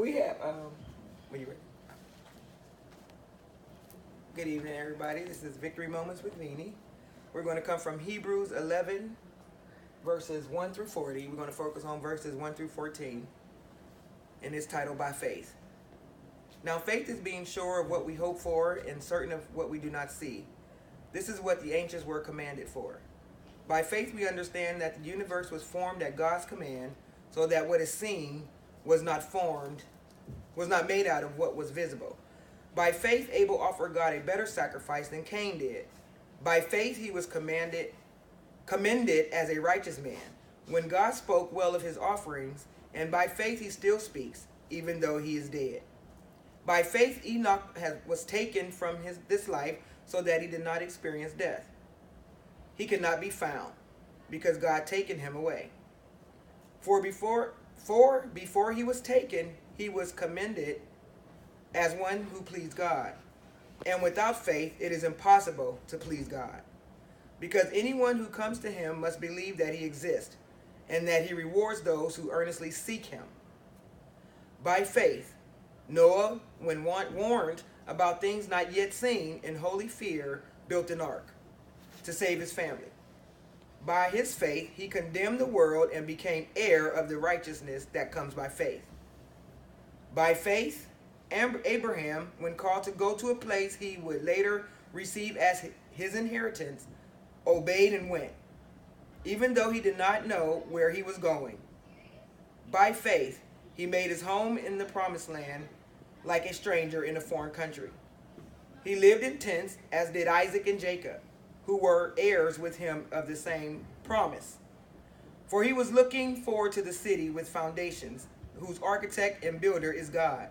We have, when you ready? Good evening, everybody. This is Victory Moments with Vennie. We're going to come from Hebrews 11, verses 1 through 40. We're going to focus on verses 1 through 14. And it's titled By Faith. Now, faith is being sure of what we hope for and certain of what we do not see. This is what the ancients were commanded for. By faith, we understand that the universe was formed at God's command, so that what is seen was not made out of what was visible. By faith, Abel offered God a better sacrifice than Cain did. By faith, he was commended as a righteous man when God spoke well of his offerings, and by faith he still speaks, even though he is dead. By faith, Enoch was taken from this life so that he did not experience death. He could not be found, because God had taken him away. For before he was taken, he was commended as one who pleased God. And without faith, it is impossible to please God. Because anyone who comes to him must believe that he exists, and that he rewards those who earnestly seek him. By faith, Noah, when warned about things not yet seen, in holy fear, built an ark to save his family. By his faith, he condemned the world and became heir of the righteousness that comes by faith. By faith, Abraham, when called to go to a place he would later receive as his inheritance, obeyed and went, even though he did not know where he was going. By faith, he made his home in the promised land like a stranger in a foreign country. He lived in tents, as did Isaac and Jacob, who were heirs with him of the same promise. For he was looking forward to the city with foundations, whose architect and builder is God.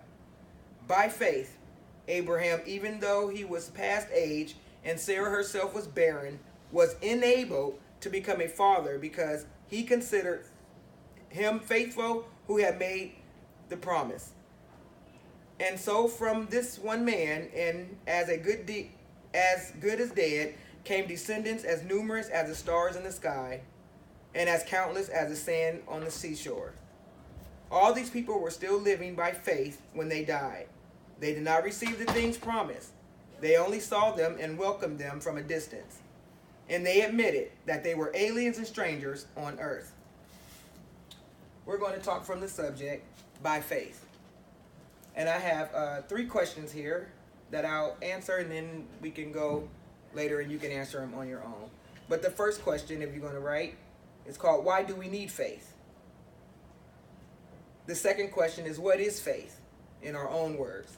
By faith, Abraham, even though he was past age and Sarah herself was barren, was enabled to become a father because he considered him faithful who had made the promise. And so from this one man, and as good as dead, came descendants as numerous as the stars in the sky, and as countless as the sand on the seashore. All these people were still living by faith when they died. They did not receive the things promised. They only saw them and welcomed them from a distance. And they admitted that they were aliens and strangers on earth. We're going to talk from the subject, by faith. And I have 3 questions here that I'll answer, and then we can go later and you can answer them on your own. But the first question, if you're going to write, is called, why do we need faith? The second question is, what is faith, in our own words?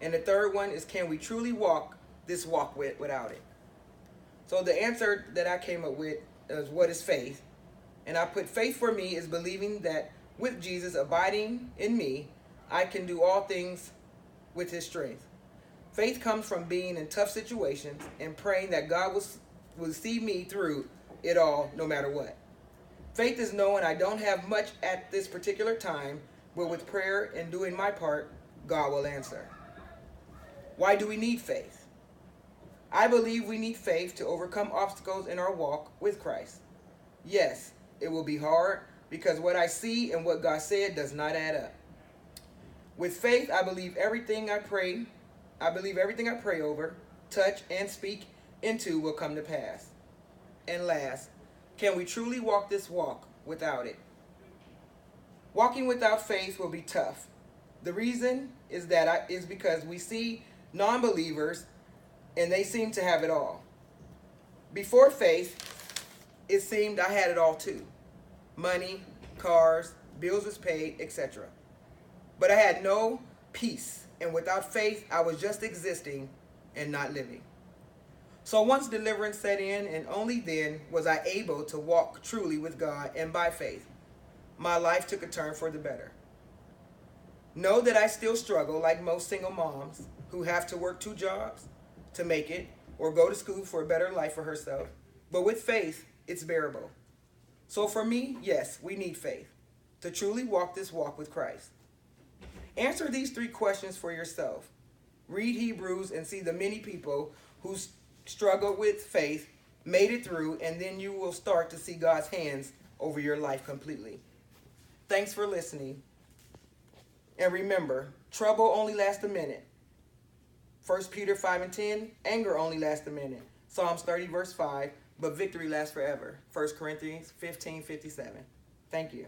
And the third one is, can we truly walk this walk without it? So the answer that I came up with is, what is faith? And I put, faith for me is believing that with Jesus abiding in me, I can do all things with his strength. Faith comes from being in tough situations and praying that God will see me through it all, no matter what. Faith is knowing I don't have much at this particular time, but with prayer and doing my part, God will answer. Why do we need faith? I believe we need faith to overcome obstacles in our walk with Christ. Yes, it will be hard because what I see and what God said does not add up. With faith, I believe everything I pray over, touch, and speak into will come to pass. And last, can we truly walk this walk without it? Walking without faith will be tough. The reason is because we see non-believers and they seem to have it all. Before faith, it seemed I had it all too. Money, cars, bills was paid, etc. But I had no peace, and without faith, I was just existing and not living. So once deliverance set in, and only then was I able to walk truly with God, and by faith, my life took a turn for the better. Know that I still struggle like most single moms who have to work 2 jobs to make it, or go to school for a better life for herself. But with faith, it's bearable. So for me, yes, we need faith to truly walk this walk with Christ. Answer these 3 questions for yourself. Read Hebrews and see the many people who struggled with faith, made it through, and then you will start to see God's hands over your life completely. Thanks for listening. And remember, trouble only lasts a minute. 1 Peter 5:10, anger only lasts a minute. Psalms 30 verse 5, but victory lasts forever. 1 Corinthians 15:57. Thank you.